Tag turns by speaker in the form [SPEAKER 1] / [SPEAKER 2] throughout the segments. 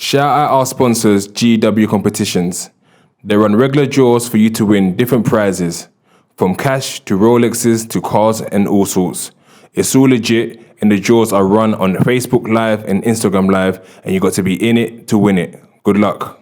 [SPEAKER 1] Shout out our sponsors, GW Competitions. They run regular draws for you to win different prizes, from cash to Rolexes to cars and all sorts. It's all legit, and the draws are run on Facebook Live and Instagram Live, and you got to be in it to win it. Good luck.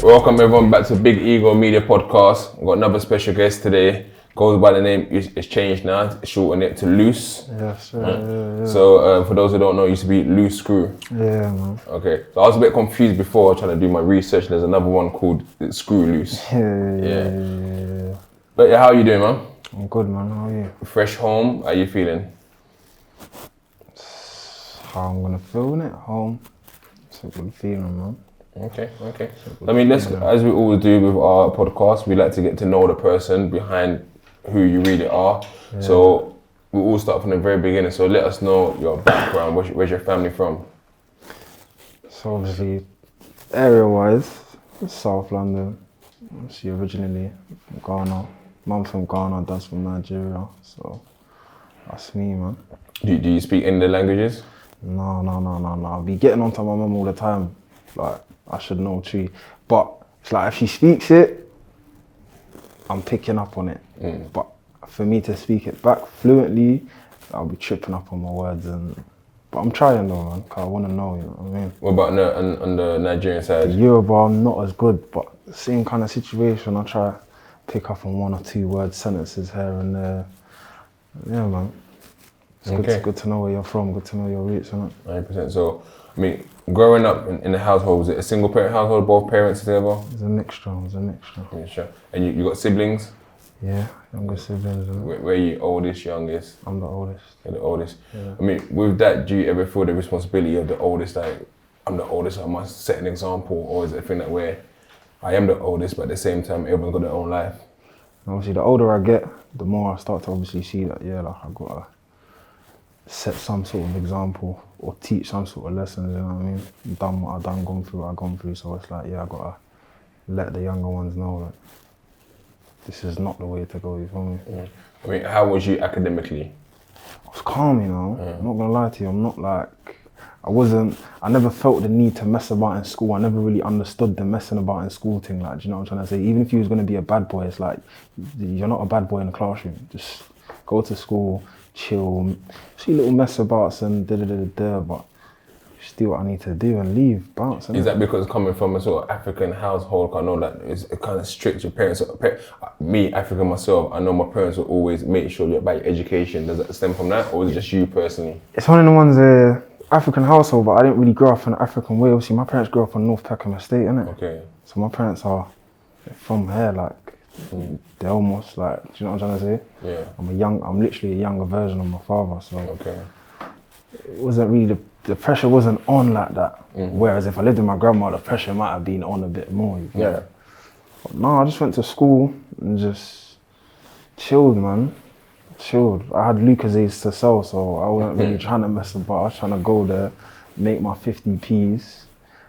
[SPEAKER 1] Welcome everyone back to Big Ego Media Podcast. We've got another special guest today. Goes by the name, it's changed now, it's shortened it to Loose.
[SPEAKER 2] Yes, yeah.
[SPEAKER 1] So for those who don't know, it used to be Loose Screw.
[SPEAKER 2] Yeah, man.
[SPEAKER 1] Okay, so I was a bit confused before trying to do my research. There's another one called Screw Loose.
[SPEAKER 2] Yeah.
[SPEAKER 1] But yeah, how are you doing, man?
[SPEAKER 2] I'm good, man. How are you?
[SPEAKER 1] Fresh home, how are you feeling?
[SPEAKER 2] How I'm gonna feel in it, home. It's a good feeling, man.
[SPEAKER 1] Okay. I mean, let's, as we always do with our podcast, we like to get to know the person behind who you really are. Yeah. So we all start from the very beginning. So let us know your background. Where's your family from?
[SPEAKER 2] So obviously, area-wise, South London. Obviously, originally from Ghana. Mum from Ghana, dad's from Nigeria. So that's me, man.
[SPEAKER 1] Do you speak any of the languages?
[SPEAKER 2] No. I'll be getting onto my mum all the time. Like, I should know tree. But it's like if she speaks it, I'm picking up on it. But for me to speak it back fluently, I'll be tripping up on my words. But I'm trying though, man, because I want to know, you know what I mean?
[SPEAKER 1] What about on the Nigerian side?
[SPEAKER 2] The Yoruba, I'm not as good, but same kind of situation. I try to pick up on one or two words, sentences here and there. Yeah, man. It's good to know where you're from, good to know your roots, isn't it?
[SPEAKER 1] 100%. So, I mean, growing up in the household, was it a single parent household, both parents together?
[SPEAKER 2] It's a mixture.
[SPEAKER 1] Yeah, sure. And you got siblings?
[SPEAKER 2] Yeah, younger siblings.
[SPEAKER 1] Where are you oldest, youngest?
[SPEAKER 2] I'm the oldest.
[SPEAKER 1] You're the oldest.
[SPEAKER 2] Yeah.
[SPEAKER 1] I mean, with that, do you ever feel the responsibility of the oldest, like, I'm the oldest, I must set an example, or is it a thing that where I am the oldest, but at the same time, everyone's got their own life?
[SPEAKER 2] Obviously, the older I get, the more I start to obviously see that, yeah, like I've got to set some sort of example or teach some sort of lessons, you know what I mean? Done what I've done, gone through what I've gone through, so it's like, yeah, I've got to let the younger ones know that this is not the way to go, you feel me?
[SPEAKER 1] I mean, how was you academically?
[SPEAKER 2] I was calm, you know, I'm not gonna lie to you, I'm not like, I never felt the need to mess about in school. I never really understood the messing about in school thing, like, do you know what I'm trying to say? Even if you was gonna be a bad boy, it's like, you're not a bad boy in the classroom. Just go to school, chill, see little mess abouts and but still what I need to do and leave, bounce.
[SPEAKER 1] Is that because coming from a sort of African household, I know that it's kind of strict, your parents, me, African myself, I know my parents will always make sure you're about your education. Does that stem from that, or is it just you personally?
[SPEAKER 2] It's one of the ones, African household, but I didn't really grow up in an African way. Obviously, my parents grew up on North Peckham Estate, innit? Okay. So my parents are from here, like, they're almost like, do you know what I'm trying to say? Yeah. I'm literally a younger version of my father, so it wasn't really, the pressure wasn't on like that. Whereas if I lived with my grandma, the pressure might have been on a bit more. Yeah. But no, I just went to school and just chilled, man. Chilled. I had Lucozades to sell, so I wasn't really trying to mess about. I was trying to go there, make my 50p's,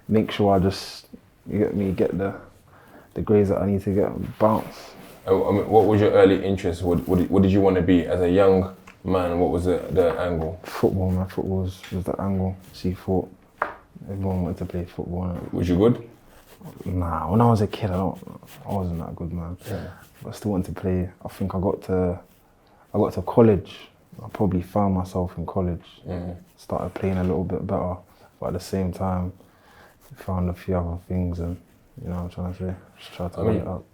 [SPEAKER 2] make sure I just, get the grades that I need to get, bounce.
[SPEAKER 1] I mean, what was your early interest? What did you want to be as a young man? What was the angle?
[SPEAKER 2] Football, man. Football was the angle. C4. Everyone wanted to play football.
[SPEAKER 1] Was you good?
[SPEAKER 2] Nah, when I was a kid, I wasn't that good, man. Yeah. But I still wanted to play. I think I got to college. I probably found myself in college. Started playing a little bit better, but at the same time, found a few other things and. You know what I'm trying to say? Just try to weigh it up.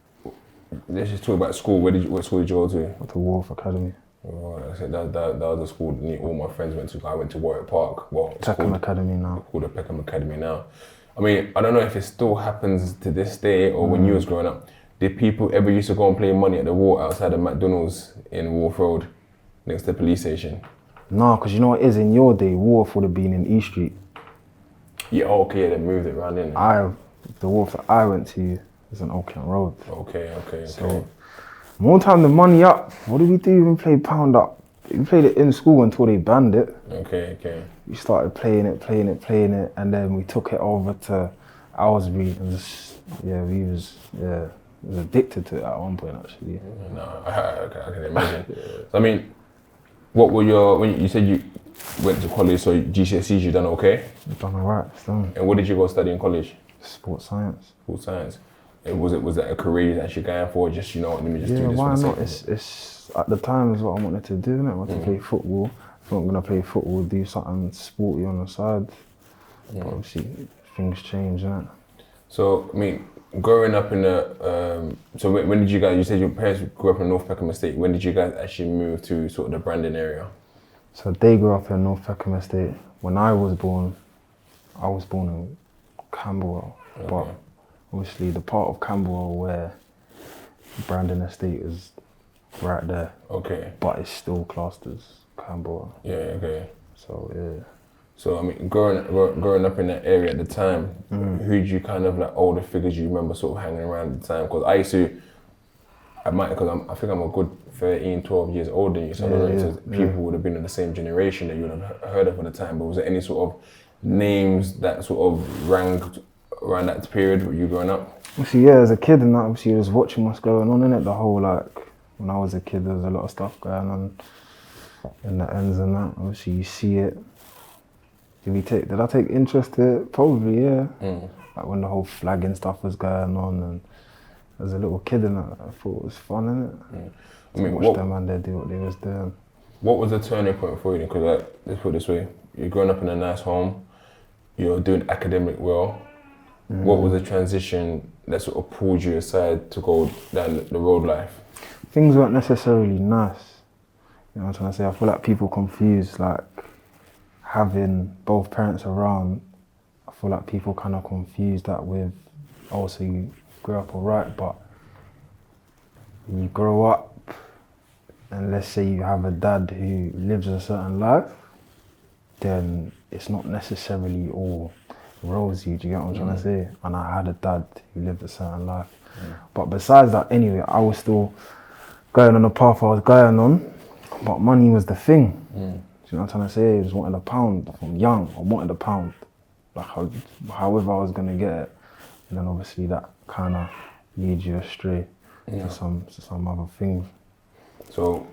[SPEAKER 1] Let's just talk about school. What school did you go to?
[SPEAKER 2] Went to Wharf Academy.
[SPEAKER 1] Oh, that was the school all my friends went to. I went to Warwick Park. Well,
[SPEAKER 2] Peckham Academy now.
[SPEAKER 1] It's called the Peckham Academy now. I mean, I don't know if it still happens to this day or when you was growing up. Did people ever used to go and play money at the wall outside of McDonald's in Wharf Road, next to the police station?
[SPEAKER 2] No, because you know what it is, in your day, Wharf would have been in East Street.
[SPEAKER 1] Yeah, okay, they moved it around in.
[SPEAKER 2] The Wharf that I went to is on Oakland Road.
[SPEAKER 1] Okay.
[SPEAKER 2] So, more time the money up. What did we do? Even play pound up. We played it in school until they banned it.
[SPEAKER 1] Okay.
[SPEAKER 2] We started playing it, and then we took it over to Owlsbury and just, we was addicted to it at one point actually.
[SPEAKER 1] No, I can imagine. So, I mean, what were when you said you went to college, so GCSEs you done okay?
[SPEAKER 2] Done alright, done.
[SPEAKER 1] And what did you go study in college?
[SPEAKER 2] Sports science.
[SPEAKER 1] Sports science. And was that a career you're actually going for? Just, let me just do this
[SPEAKER 2] why
[SPEAKER 1] for the
[SPEAKER 2] not? It's at the time is what I wanted to do, innit? I wanted to play football. If I'm gonna play football, do something sporty on the side. But obviously things change, innit?
[SPEAKER 1] So, I mean, growing up in the, so when did you guys, you said your parents grew up in North Peckham Estate, when did you guys actually move to sort of the Brandon area?
[SPEAKER 2] So they grew up in North Peckham Estate. When I was born in Camberwell, but obviously the part of Camberwell where Brandon Estate is right there. Okay. But it's still classed as Camberwell.
[SPEAKER 1] Yeah, okay.
[SPEAKER 2] So, yeah.
[SPEAKER 1] So, I mean, growing up in that area at the time, who do you kind of like older figures you remember sort of hanging around at the time? Because I think I'm a good 13, 12 years older than you, so I don't know if people would have been in the same generation that you would have heard of at the time, but was there any sort of names that sort of rang around that period when you were growing up?
[SPEAKER 2] Obviously, as a kid and that, obviously, I was watching what's going on in it. The whole, when I was a kid, there was a lot of stuff going on in the ends and that. Obviously, you see it. Did I take interest in it? Probably, yeah. Like when the whole flagging stuff was going on, and as a little kid and that, I thought it was fun, innit? I mean, watch them and they do what they was doing.
[SPEAKER 1] What was the turning point for you? Because let's put it this way, you're growing up in a nice home, you're doing academic well. What was the transition that sort of pulled you aside to go down the road life?
[SPEAKER 2] Things weren't necessarily nice. You know what I'm trying to say? I feel like people confuse having both parents around. I feel like people kind of confuse that with, so you grew up alright, but you grow up and let's say you have a dad who lives a certain life, then it's not necessarily all rosy, do you get what I'm trying to say? And I had a dad who lived a certain life. But besides that, anyway, I was still going on the path I was going on, but money was the thing. Do you know what I'm trying to say? I just wanted £1 from young. I wanted £1, however I was gonna get it. And then obviously that kind of leads you astray to some other things. So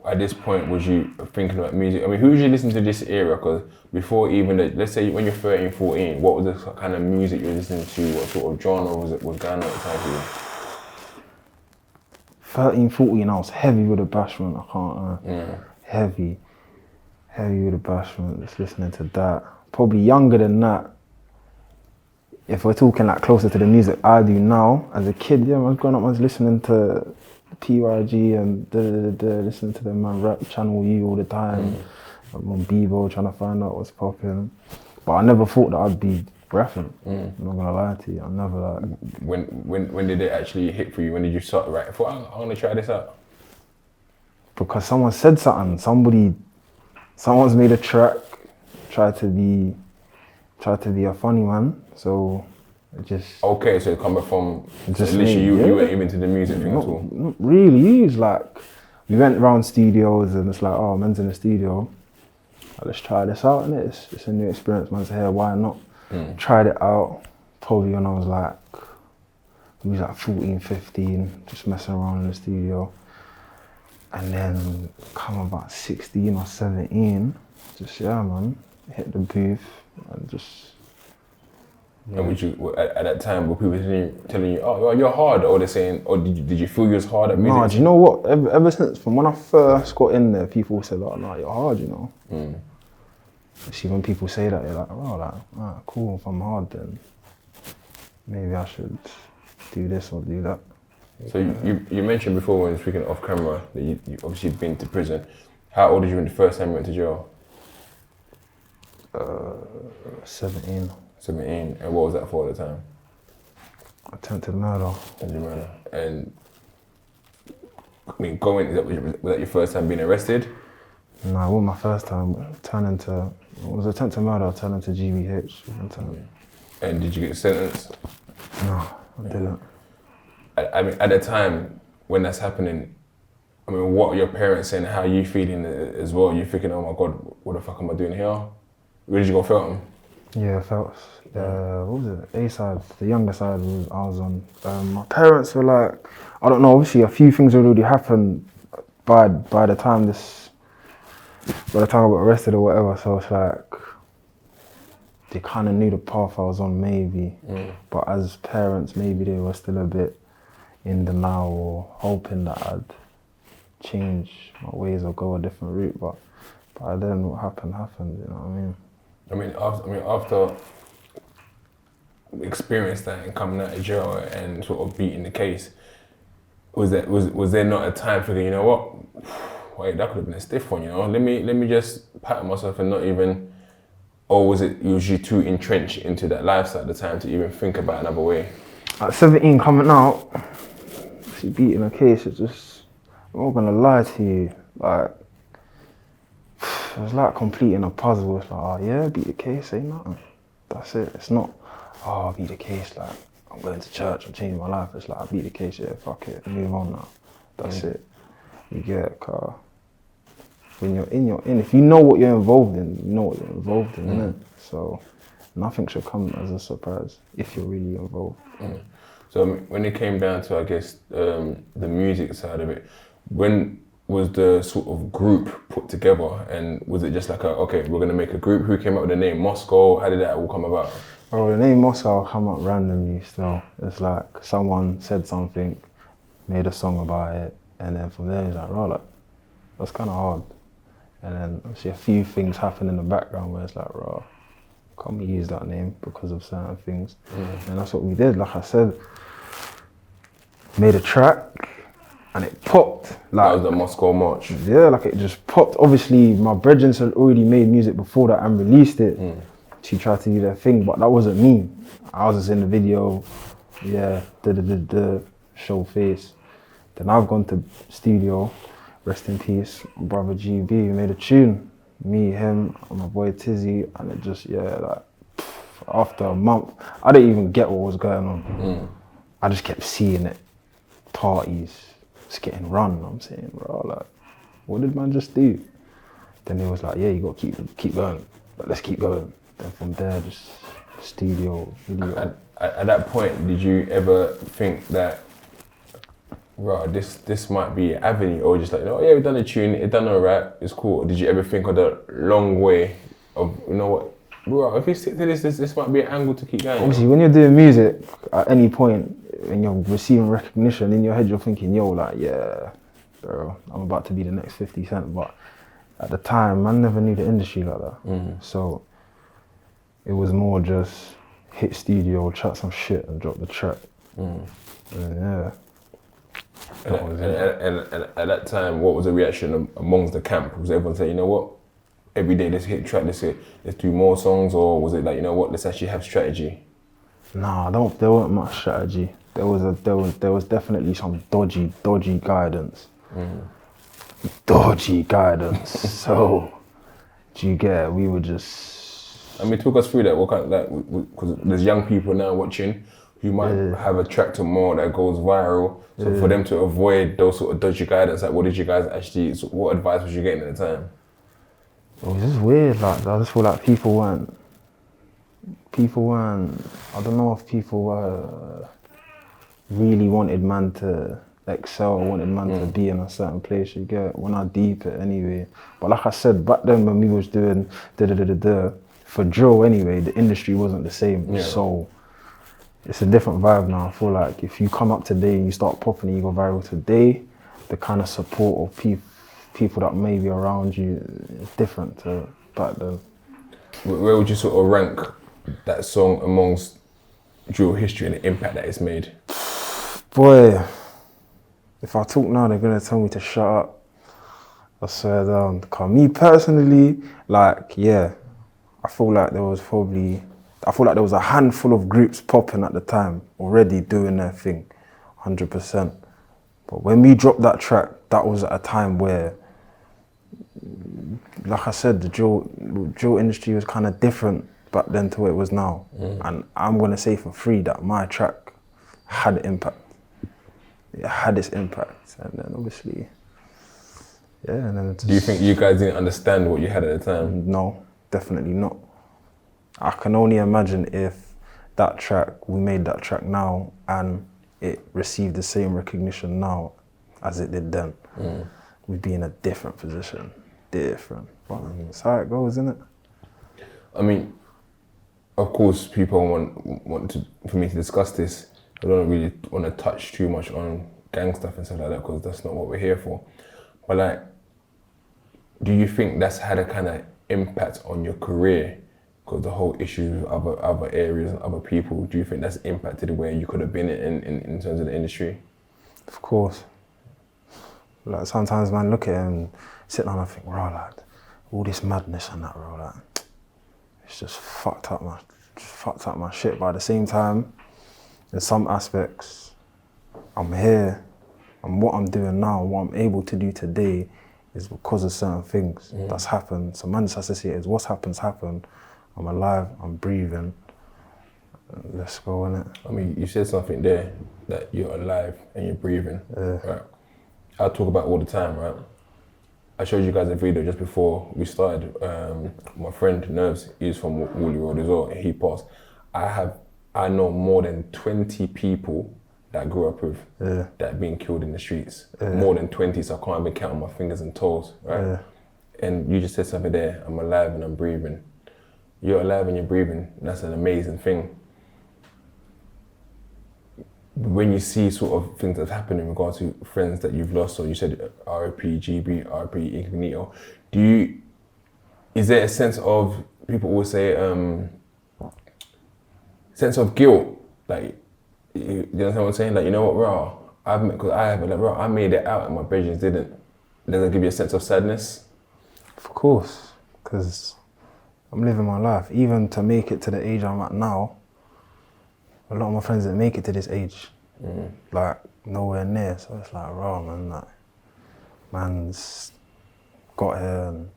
[SPEAKER 1] at this point, was you thinking about music? I mean, who did you listen to this era? Because before even, let's say when you're 13, 14, what was the kind of music you were listening to? What sort of genre was going on at the time for you?
[SPEAKER 2] 13, 14, I was heavy with the bashment, I can't heavy with the bashment, just listening to that. Probably younger than that, if we're talking closer to the music I do now, as a kid, I was growing up, I was listening to PYG and listening to them man rap Channel U all the time. I'm on Bebo trying to find out what's popping. But I never thought that I'd be rapping. I'm not gonna lie to you, I never
[SPEAKER 1] When did it actually hit for you? When did you start writing? I thought, I'm gonna try this out.
[SPEAKER 2] Because someone said something, someone's made a track, tried to be a funny man, so it just...
[SPEAKER 1] Okay, so it's coming from, just literally you weren't even into the music thing at all?
[SPEAKER 2] Not really, we went around studios and it's man's in the studio, let's try this out, innit? It's a new experience, man's here, why not? Tried it out, probably when I was 14, 15, just messing around in the studio. And then come about 16 or 17, just hit the booth and just...
[SPEAKER 1] And would you, at that time, were people telling you, oh, you're hard, or they're saying, or did you feel you was hard at music?
[SPEAKER 2] No, do you know what? Ever since, from when I first got in there, people said, oh, no, you're hard, you know. See, when people say that, you're like, oh, cool, if I'm hard, then maybe I should do this or do that.
[SPEAKER 1] So you mentioned before when speaking off camera that you obviously been to prison. How old were you when the first time you went to jail?
[SPEAKER 2] 17.
[SPEAKER 1] 17, and what was that for at the time?
[SPEAKER 2] Attempted murder.
[SPEAKER 1] Attempted murder. And I mean, was that your first time being arrested?
[SPEAKER 2] No, it wasn't my first time. It was attempted murder, turned into GBH.
[SPEAKER 1] And did you get sentenced?
[SPEAKER 2] No, I didn't.
[SPEAKER 1] I mean, at the time when that's happening, I mean, what are your parents saying? How are you feeling as well? You thinking, oh my God, what the fuck am I doing here? Where did you go film?
[SPEAKER 2] Yeah, felt. What was it? A side, the younger side I was on. My parents were like, I don't know. Obviously, a few things had already happened by the time I got arrested or whatever. So it's like they kind of knew the path I was on, maybe. But as parents, maybe they were still a bit in denial or hoping that I'd change my ways or go a different route. But by then, what happened. You know what I mean?
[SPEAKER 1] After experience that and coming out of jail and sort of beating the case, was there not a time for you know what? Wait, that could have been a stiff one, you know. Let me just pat myself and not even. Or was it you too entrenched into that lifestyle at the time to even think about another way?
[SPEAKER 2] At 17 coming out, she beating a case. It just, I'm not gonna lie to you, like. It was like completing a puzzle. It's like, oh yeah, beat the case, ain't nothing. That's it. It's not, oh, I beat the case, like, I'm going to church, I'm changing my life. It's like, I beat the case, yeah, fuck it, move on now. That's it. You get, when you're in, if you know what you're involved in, you know what you're involved in, innit? So nothing should come as a surprise if you're really involved.
[SPEAKER 1] So when it came down to, I guess, the music side of it, when was the sort of group put together, and was it just like okay, we're gonna make a group? Who came up with the name Moscow? How did that all come about?
[SPEAKER 2] Oh, the name Moscow come up randomly still. It's like someone said something, made a song about it, and then from there it's like, oh, like, that's kind of hard. And then obviously a few things happen in the background where it's like, raw, can't we use that name because of certain things? And that's what we did. Like I said, made a track. And it popped. Like,
[SPEAKER 1] that was the Moscow March.
[SPEAKER 2] Yeah, like it just popped. Obviously, my brethren had already made music before that and released it. She tried to do their thing, but that wasn't me. I was just in the video, yeah, show face. Then I've gone to studio, rest in peace, brother GB, we made a tune. Me, him, and my boy Tizzy, and it just, yeah, like, after a month, I didn't even get what was going on. I just kept seeing it, parties. It's getting run. I'm saying, bro, like, what did man just do? Then it was like, yeah, you got to keep going. But let's keep going. Then from there, just studio, video.
[SPEAKER 1] At that point, did you ever think that, bro, this might be an avenue, or just like, oh yeah, we've done a tune, it done alright, it's cool. Or did you ever think of the long way of, you know what, bro, if you stick to this might be an angle to keep going?
[SPEAKER 2] Obviously, when you're doing music, at any point, when you're receiving recognition, in your head you're thinking, yo, like, yeah, bro, I'm about to be the next 50 Cent. But at the time, I never knew the industry like that. So it was more just hit studio, chat some shit and drop the track. And yeah.
[SPEAKER 1] And at that time, what was the reaction amongst the camp? Was everyone saying, you know what, every day let's hit track, let's do more songs? Or was it like, you know what, let's actually have strategy?
[SPEAKER 2] Nah, there weren't much strategy. There was definitely some dodgy guidance. Dodgy guidance. So, do you get it? We were just.
[SPEAKER 1] I mean, talk us through that. What kind of, like, because there's young people now watching who might have a track to more that goes viral. So for them to avoid those sort of dodgy guidance, like, what did you guys actually? What advice was you getting at the time?
[SPEAKER 2] It was just weird. Like, I just feel like people weren't. I don't know if people were really wanted man to excel or wanted man to be in a certain place, you get, when I deep it anyway. But like I said, back then when we was doing for drill anyway, the industry wasn't the same. So it's a different vibe now. I feel like if you come up today and you start popping and you go viral today, the kind of support of people that may be around you is different to back then.
[SPEAKER 1] Where would you sort of rank that song amongst drill history and the impact that it's made?
[SPEAKER 2] Boy, if I talk now, they're gonna tell me to shut up. I swear down. Cause me personally, like, yeah, I feel like there was a handful of groups popping at the time, already doing their thing, 100%. But when we dropped that track, that was at a time where, like I said, the drill industry was kind of different back then to what it was now. And I'm gonna say for free that my track had impact. It had its impact, and then obviously Yeah, and then
[SPEAKER 1] Do you think you guys didn't understand what you had at the time?
[SPEAKER 2] No, definitely not. I can only imagine if we made that track now and it received the same recognition now as it did then. We'd be in a different position. Different. But that's how it goes, isn't it?
[SPEAKER 1] I mean, of course, people for me to discuss this. I don't really want to touch too much on gang stuff and stuff like that because that's not what we're here for. But like, do you think that's had a kind of impact on your career? Because the whole issue of other areas and other people, do you think that's impacted where you could have been in terms of the industry?
[SPEAKER 2] Of course. Like sometimes, man, look at it and sit down and think, bro, like all this madness and that, bro, like it's just fucked up my shit. But at the same time, in some aspects, I'm here, and what I'm doing now, what I'm able to do today, is because of certain things that's happened. So man just has to see it as what's happened. I'm alive, I'm breathing. Let's go, innit?
[SPEAKER 1] I mean, you said something there that you're alive and you're breathing. Right? I talk about all the time, right? I showed you guys a video just before we started. My friend Nerves, he's from Woolley Road as well, and he passed. I know more than 20 people that I grew up with that have been killed in the streets. More than 20, so I can't even count on my fingers and toes, right? And you just said something there, I'm alive and I'm breathing. You're alive and you're breathing, that's an amazing thing. When you see sort of things that happen in regards to friends that you've lost, or you said RIP GB, RIP Incognito, is there a sense of, people always say, sense of guilt? Like, you understand what I'm saying? Like, you know what, bro, I made it out and my brethren didn't. Does it give you a sense of sadness?
[SPEAKER 2] Of course, because I'm living my life. Even to make it to the age I'm at now, a lot of my friends didn't make it to this age. Like, nowhere near. So it's like, raw, man, like, man's got here and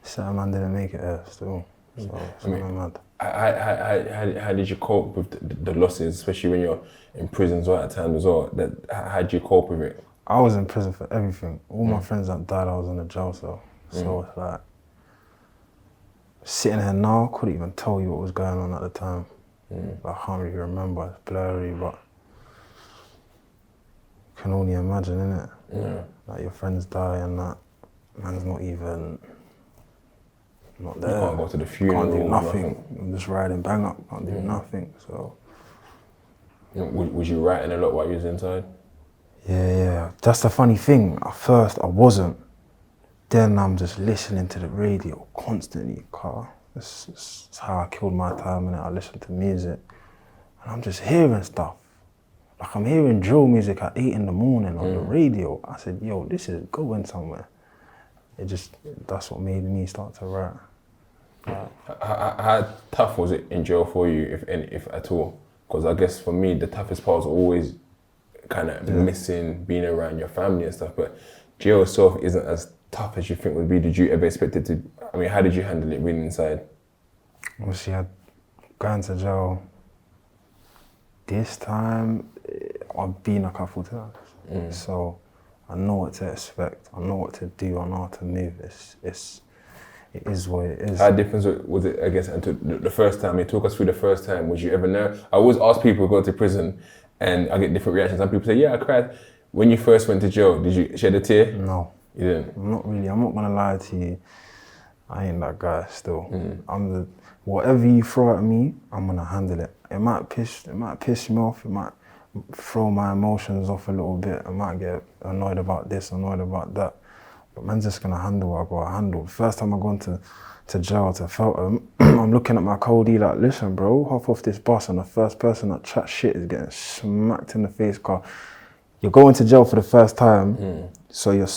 [SPEAKER 2] certain man didn't make it here still. So it's mad.
[SPEAKER 1] How did you cope with the losses, especially when you're in prison as well at times as well? How did you cope with it?
[SPEAKER 2] I was in prison for everything. All my friends that died, I was in a jail cell. So it's like, sitting here now, I couldn't even tell you what was going on at the time. I can't really remember, it's blurry, but you can only imagine, innit?
[SPEAKER 1] Yeah.
[SPEAKER 2] Like your friends die and that, man's not even, not there.
[SPEAKER 1] You can't go to the funeral.
[SPEAKER 2] Can't do nothing. I'm just riding bang up, can't do nothing, so.
[SPEAKER 1] Was you writing a lot while you was inside?
[SPEAKER 2] Yeah. That's the funny thing. At first, I wasn't. Then I'm just listening to the radio constantly, car. That's how I killed my time, and I listened to music. And I'm just hearing stuff. Like I'm hearing drill music at 8 in the morning on the radio. I said, yo, this is going somewhere. That's what made me start to write.
[SPEAKER 1] How tough was it in jail for you, if at all? Because I guess for me, the toughest part was always kind of missing being around your family and stuff, but jail itself isn't as tough as you think it would be. Did you ever expect it to, I mean, how did you handle it really inside?
[SPEAKER 2] Obviously, I'd gone to jail this time. I've been a couple times. So I know what to expect. I know what to do. I know how to move. It is what it is.
[SPEAKER 1] How different was it, I guess, until the first time? You talk us through the first time. Was you ever nervous? I always ask people who go to prison and I get different reactions. Some people say, yeah, I cried. When you first went to jail, did you shed a tear?
[SPEAKER 2] No.
[SPEAKER 1] You didn't?
[SPEAKER 2] Not really. I'm not gonna lie to you. I ain't that guy still. Whatever you throw at me, I'm gonna handle it. It might piss me off. It might throw my emotions off a little bit. I might get annoyed about this, annoyed about that. But man's just gonna handle what I gotta handle. First time I gone to jail to Feltham, I'm looking at my codie like, listen, bro, hop off this bus, and the first person that chats shit is getting smacked in the face. Car, you're going to jail for the first time, so you're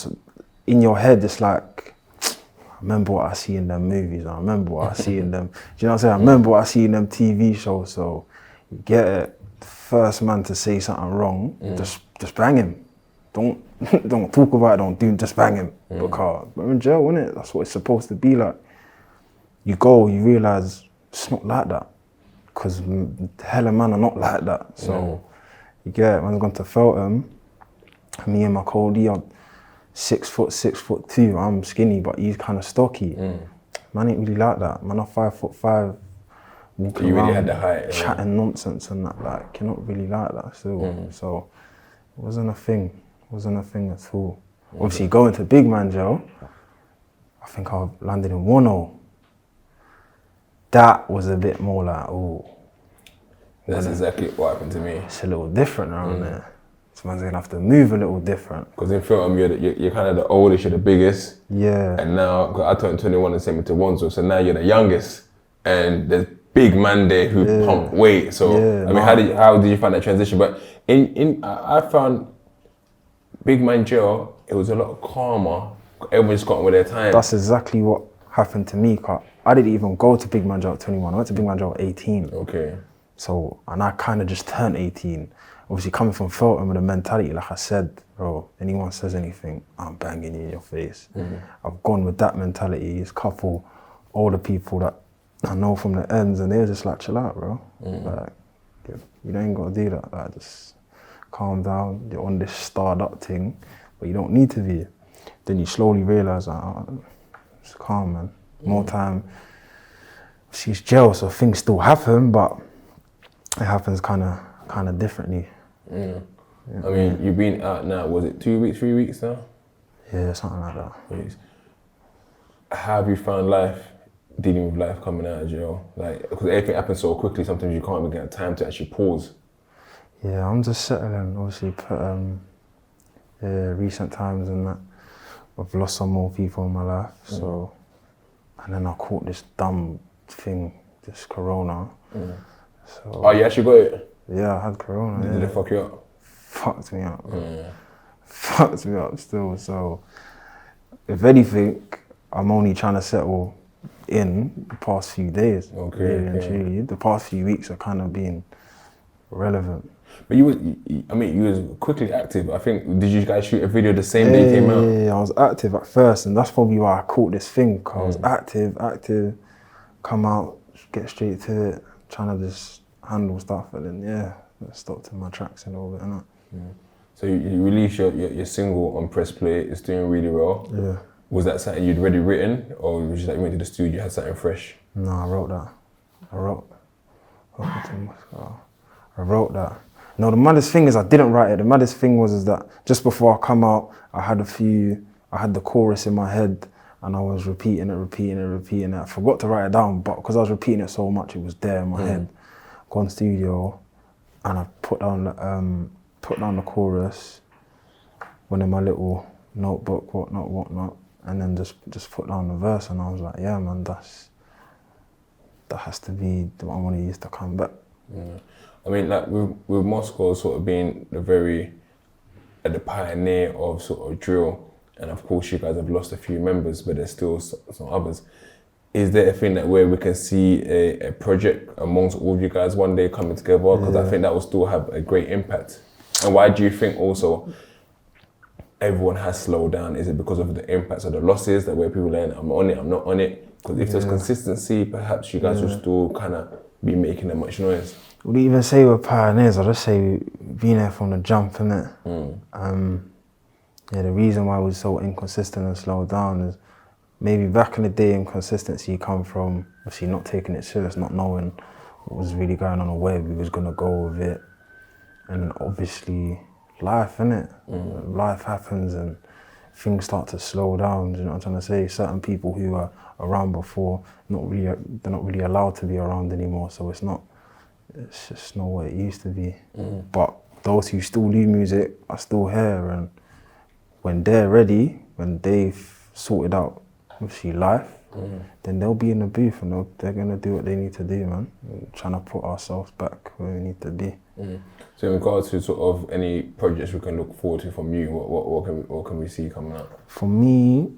[SPEAKER 2] in your head. It's like, I remember what I see in them movies. I remember what I see in them. Do you know what I'm saying? I remember what I see in them TV shows. So you get it. The first man to say something wrong, just bang him. Don't talk about it, just bang him. Because we're in jail, innit? That's what it's supposed to be like. You go, you realise it's not like that. Because hella man are not like that. So you get it, man's gone to Feltham. Me and my colleague, 6'2". I'm skinny, but he's kind of stocky. Man ain't really like that. Man, I'm 5'5". Walking
[SPEAKER 1] You
[SPEAKER 2] around,
[SPEAKER 1] really had the height,
[SPEAKER 2] chatting nonsense and that. Like, you're not really like that still. So it wasn't a thing. It wasn't a thing at all. Obviously, going to big man jail, I think I landed in 1-0. That was a bit more like, oh.
[SPEAKER 1] That's exactly what happened to me.
[SPEAKER 2] It's a little different around there. So man's gonna have to move a little different.
[SPEAKER 1] Because in film, you're kind of the oldest, you're the biggest.
[SPEAKER 2] Yeah.
[SPEAKER 1] And now, cause I turned 21 and sent me to Wanzo, so now you're the youngest. And there's big man there who pump weight. So, I mean, how did you find that transition? But I found big man jail, it was a lot calmer. Everyone just got on with their time.
[SPEAKER 2] That's exactly what happened to me. I didn't even go to big man jail at 21. I went to big man jail at 18.
[SPEAKER 1] Okay.
[SPEAKER 2] So, and I kind of just turned 18. Obviously coming from Felton with a mentality, like I said, bro, anyone says anything, I'm banging you in your face. I've gone with that mentality. It's a couple older people that I know from the ends and they're just like, chill out, bro. Like, you ain't got to do that. Like, just calm down. You're on this starred up thing, but you don't need to be. Then you slowly realise, it's calm, man. More time. She's jail, so things still happen, but it happens kind of differently.
[SPEAKER 1] I mean, you've been out now, was it 2 weeks, 3 weeks now?
[SPEAKER 2] Yeah, something like that.
[SPEAKER 1] How have you found life, dealing with life coming out of jail? Like, because everything happens so quickly, sometimes you can't even get time to actually pause.
[SPEAKER 2] Yeah, I'm just settling, obviously, recent times and that. I've lost some more people in my life, so, and then I caught this dumb thing, this corona. So,
[SPEAKER 1] oh, you actually got it?
[SPEAKER 2] Yeah, I had corona.
[SPEAKER 1] Did it fuck you up?
[SPEAKER 2] Fucked me up. Fucked me up still. So, if anything, I'm only trying to settle in the past few days. Really and truly. The past few weeks are kind of been relevant.
[SPEAKER 1] But you was quickly active. I think, did you guys shoot a video the same day you came out?
[SPEAKER 2] Yeah, I was active at first, and that's probably why I caught this thing. Cause I was active, come out, get straight to it, trying to just handle stuff, and then I stopped in my tracks a little bit, innit?
[SPEAKER 1] So you released your single on Press Play. It's doing really well.
[SPEAKER 2] Yeah.
[SPEAKER 1] Was that something you'd already written, or was you like you went to the studio, had something fresh?
[SPEAKER 2] No, I wrote that. I wrote that. No, the maddest thing is I didn't write it. The maddest thing was that just before I come out, I had the chorus in my head and I was repeating it. I forgot to write it down, but because I was repeating it so much, it was there in my head. Gone studio and I put down the chorus, went in my little notebook, whatnot, and then just put down the verse, and I was like, yeah, man, that has to be the one I want to use to come back.
[SPEAKER 1] I mean, like with Moscow sort of being the pioneer of sort of drill, and of course you guys have lost a few members, but there's still some others. Is there a thing that where we can see a project amongst all of you guys one day coming together? Because I think that will still have a great impact. And why do you think also everyone has slowed down? Is it because of the impacts of the losses, that where people are I'm on it, I'm not on it? Because if there's consistency, perhaps you guys will still kind of be making that much noise.
[SPEAKER 2] Would you even say we're pioneers? I'd just say we've been there from the jump, innit? The reason why we're so inconsistent and slowed down is maybe back in the day, inconsistency come from obviously not taking it serious, not knowing what was really going on or where we was gonna go with it. And obviously life, innit? Life happens and things start to slow down, you know what I'm trying to say? Certain people who were around before, they're not really allowed to be around anymore, so it's just not what it used to be. But those who still do music are still here, and when they're ready, when they've sorted out obviously life, then they'll be in the booth and they're gonna do what they need to do, man. We're trying to put ourselves back where we need to be.
[SPEAKER 1] So in regards to sort of any projects we can look forward to from you, what can we see coming out?
[SPEAKER 2] For me,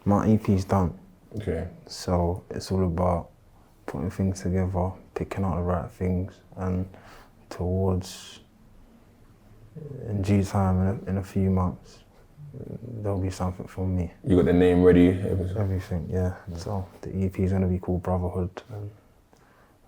[SPEAKER 2] my EP's done.
[SPEAKER 1] Okay.
[SPEAKER 2] So it's all about putting things together, picking out the right things, and towards, in due time, in a few months, there'll be something from me.
[SPEAKER 1] You got the name ready?
[SPEAKER 2] Everything, yeah. So the EP is going to be called Brotherhood, and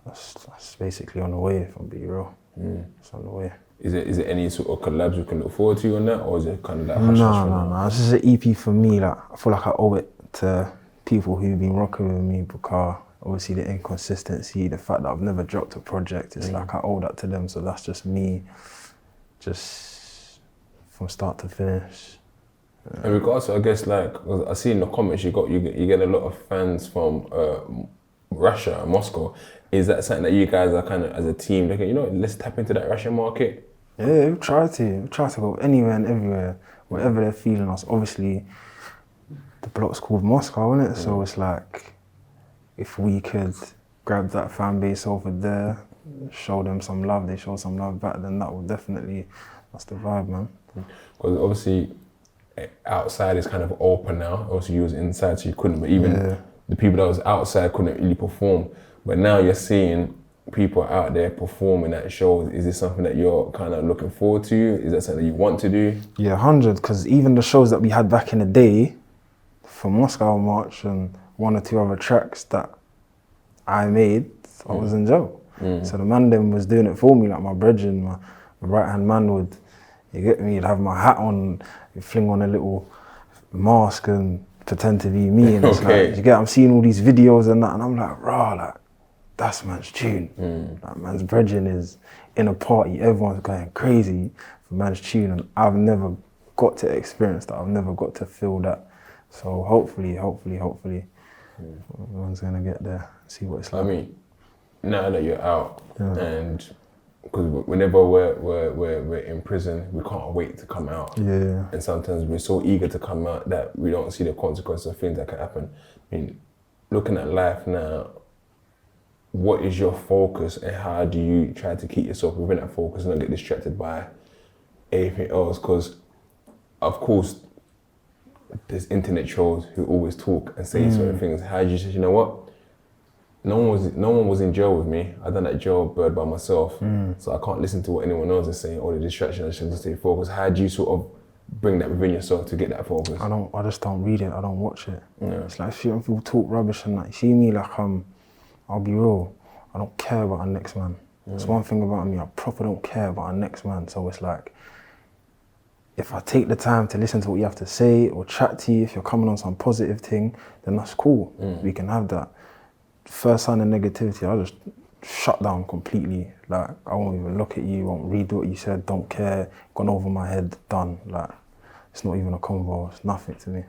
[SPEAKER 2] that's basically on the way, if I'm being real. It's on the way.
[SPEAKER 1] Is it any sort of collabs we can look forward to on that, or is it kind of like hush hush?
[SPEAKER 2] No. This is an EP for me. Like, I feel like I owe it to people who've been rocking with me, because obviously the inconsistency, the fact that I've never dropped a project, it's like I owe that to them. So that's just me, just from start to finish.
[SPEAKER 1] In regards to, I guess, like, I see in the comments you get a lot of fans from Russia and Moscow. Is that something that you guys are kind of, as a team, looking, let's tap into that Russian market?
[SPEAKER 2] Yeah, we try to go anywhere and everywhere, wherever they're feeling us. Obviously, the block's called Moscow, isn't it? So it's like, if we could grab that fan base over there, show them some love, they show some love back, then that would definitely, that's the vibe, man.
[SPEAKER 1] Because obviously, outside is kind of open now. Obviously, you was inside, so you couldn't, but even the people that was outside couldn't really perform. But now you're seeing people out there performing at shows. Is this something that you're kind of looking forward to? Is that something that you want to do?
[SPEAKER 2] Yeah, 100, because even the shows that we had back in the day, for Moscow March and 1 or 2 other tracks that I made, I was in jail. So the man then was doing it for me, like my brethren, my right-hand man would, you get me, he'd have my hat on, he'd fling on a little mask and pretend to be me. And it's like, you get, I'm seeing all these videos and that, and I'm like, rah, like, that's man's tune. Like, man's brethren is in a party, everyone's going crazy for man's tune, and I've never got to experience that, I've never got to feel that. So hopefully, everyone's gonna get there, see what it's like.
[SPEAKER 1] I mean, now that you're out, and because whenever we're in prison, we can't wait to come out.
[SPEAKER 2] Yeah.
[SPEAKER 1] And sometimes we're so eager to come out that we don't see the consequences of things that can happen. I mean, looking at life now, what is your focus, and how do you try to keep yourself within that focus and not get distracted by anything else? Because, of course, there's internet trolls who always talk and say certain things. How do you say, you know what? No one was in jail with me. I done that jail bird by myself, so I can't listen to what anyone else is saying, or the distraction. I should just stay focused. How do you sort of bring that within yourself to get that focus?
[SPEAKER 2] I just don't read it. I don't watch it. It's like, if people talk rubbish and that, you see me, like, I'll be real. I don't care about our next man. That's one thing about me. I proper don't care about our next man. So it's like, if I take the time to listen to what you have to say or chat to you, if you're coming on some positive thing, then that's cool. We can have that. First sign of negativity, I'll just shut down completely. Like, I won't even look at you, won't read what you said, don't care, gone over my head, done. Like, it's not even a convo, it's nothing to me.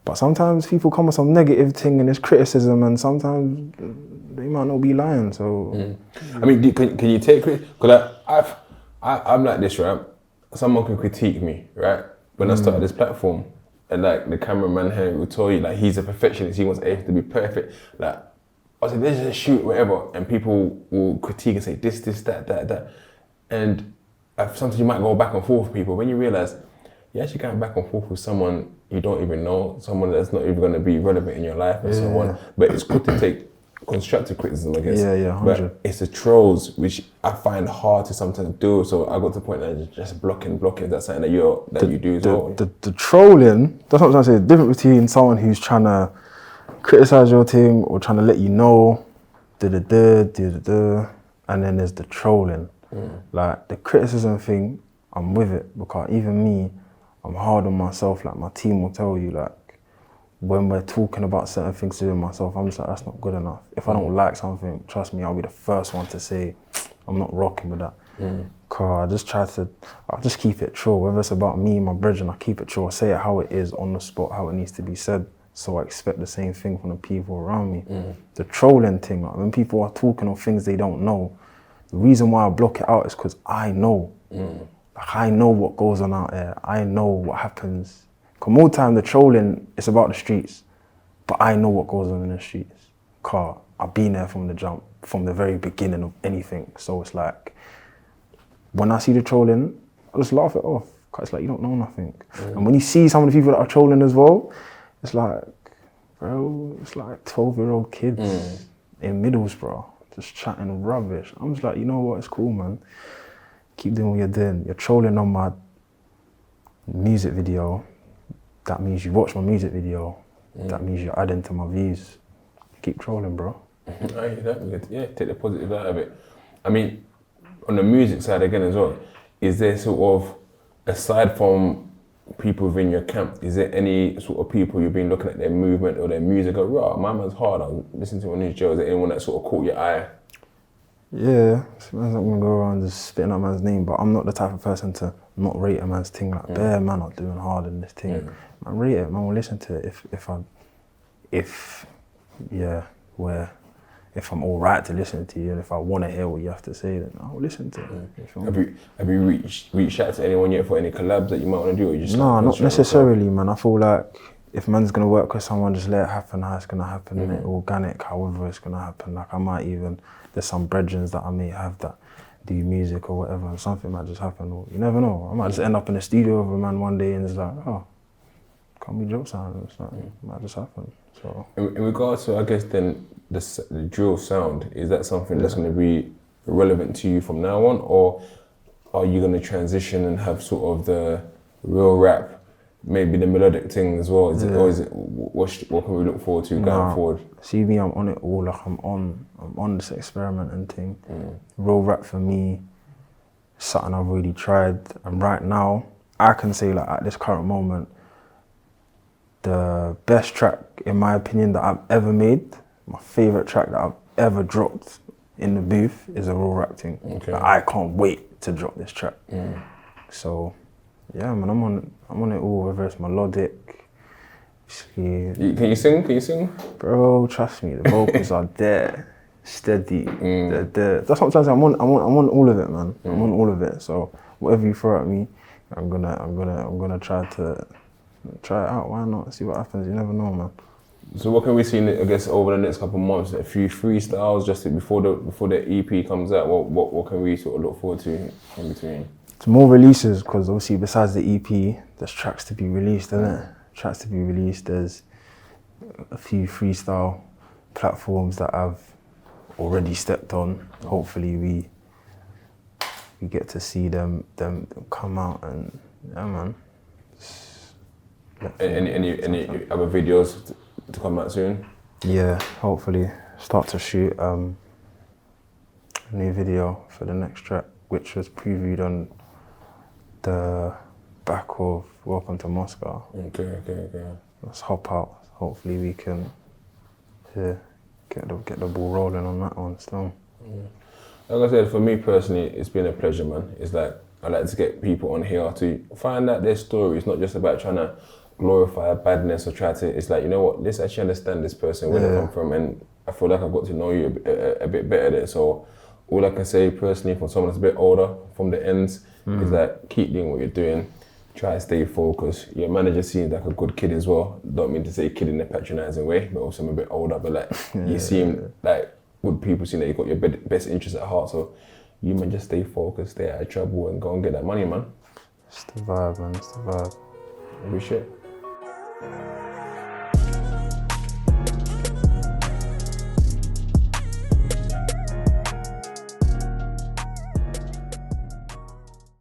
[SPEAKER 2] But sometimes people come with some negative thing and it's criticism, and sometimes they might not be lying, so.
[SPEAKER 1] I mean, can you take criticism? Because I'm like this, right? Someone can critique me, right? When I started this platform, and like the cameraman here will tell you, like, he's a perfectionist, he wants everything to be perfect. Like, I said, let's just shoot whatever, and people will critique and say this, that. And sometimes you might go back and forth with people. When you realize you're actually going back and forth with someone you don't even know, someone that's not even going to be relevant in your life and so on. But it's good to take constructive criticism, I guess.
[SPEAKER 2] Yeah, 100.
[SPEAKER 1] But it's the trolls which I find hard to sometimes do. So I got to the point that just blocking. That's something that you do as well.
[SPEAKER 2] The trolling, that's what I'm trying to say. The difference between someone who's trying to criticize your thing or trying to let you know, and then there's the trolling. Like, the criticism thing, I'm with it, because even me, I'm hard on myself. Like, my team will tell you, like, when we're talking about certain things to do with myself, I'm just like, that's not good enough. If I don't like something, trust me, I'll be the first one to say, I'm not rocking with that. Cause I just keep it true. Whether it's about me, my brethren, I keep it true. I say it how it is, on the spot, how it needs to be said. So I expect the same thing from the people around me. The trolling thing, like, when people are talking on things they don't know, the reason why I block it out is because I know. Like, I know what goes on out there. I know what happens. Cause more time the trolling, it's about the streets, but I know what goes on in the streets. Cause I've been there from the jump, from the very beginning of anything. So it's like, when I see the trolling, I just laugh it off. Cause it's like, you don't know nothing. And when you see some of the people that are trolling as well, it's like, bro, it's like 12-year-old kids in Middlesbrough, just chatting rubbish. I'm just like, you know what, it's cool, man. Keep doing what you're doing. You're trolling on my music video. That means you watch my music video. That means you're adding to my views. Keep trolling, bro.
[SPEAKER 1] Yeah, take the positive out of it. I mean, on the music side again as well, is there sort of, aside from people within your camp, is there any sort of people you've been looking at their movement or their music, go, right, my man's hard, I'm listening to one of his shows, is there anyone that sort of caught your eye?
[SPEAKER 2] Yeah, I'm not gonna go around just spitting out man's name, but I'm not the type of person to not rate a man's thing. Like, bare man not doing hard in this thing. Man, rate it, man, will listen to it if I'm all right to listen to you, and if I want to hear what you have to say, then I'll listen to it.
[SPEAKER 1] Have you reached out to anyone yet for any collabs that you might want to do? Or you just
[SPEAKER 2] no, not necessarily, man. I feel like if man's gonna work with someone, just let it happen how it's gonna happen, innit? Organic, however it's gonna happen. Like, I might even, there's some brethrens that I may have that do music or whatever, and something might just happen, or you never know. I might just end up in the studio with a man one day and it's like, oh, can't be joke sound, it's like, it might just happen. So
[SPEAKER 1] in regards to, I guess then, the drill sound, is that something that's going to be relevant to you from now on, or are you going to transition and have sort of the real rap, maybe the melodic thing as well? Or is it what can we look forward to going forward?
[SPEAKER 2] See me, I'm on it all. Like, I'm on this experimenting thing. Real rap for me is something I've really tried, and right now I can say, like, at this current moment, the best track, in my opinion, that I've ever made, my favourite track that I've ever dropped in the booth, is a real rap thing.
[SPEAKER 1] Okay.
[SPEAKER 2] Like, I can't wait to drop this track. So, yeah, man, I'm on it all, whether it's melodic.
[SPEAKER 1] Can you sing? Can you sing?
[SPEAKER 2] Bro, trust me, the vocals are there, steady. They're there. That's what I'm trying to say. I'm on all of it, man. I'm on all of it. So whatever you throw at me, I'm gonna try it out. Why not? See what happens. You never know, man.
[SPEAKER 1] So what can we see, I guess, over the next couple of months? A few freestyles just before the EP comes out. What can we sort of look forward to in between?
[SPEAKER 2] It's more releases, because obviously besides the EP, there's tracks to be released, isn't it? Tracks to be released. There's a few freestyle platforms that I've already stepped on. Hopefully we get to see them come out, and yeah, man. Any
[SPEAKER 1] other videos to come out soon?
[SPEAKER 2] Yeah, hopefully start to shoot a new video for the next track, which was previewed on the back of Welcome to Moscow. Okay. Let's hop out. Hopefully we can get the ball rolling on that one still.
[SPEAKER 1] Like I said, for me personally, it's been a pleasure, man. It's like, I like to get people on here to find out their story. It's not just about trying to glorify badness or try to, it's like, you know what, let's actually understand this person, where they come from, and I feel like I've got to know you a bit better there. So all I can say personally, from someone that's a bit older, from the ends, is that keep doing what you're doing, try to stay focused. Your manager seems like a good kid as well. Don't mean to say kid in a patronising way, but also I'm a bit older, but like, you seem like good people, seem that you've got your best interests at heart. So you man, just stay focused, stay out of trouble, and go and get that money, man.
[SPEAKER 2] It's the vibe, man, it's the vibe.
[SPEAKER 1] Appreciate it.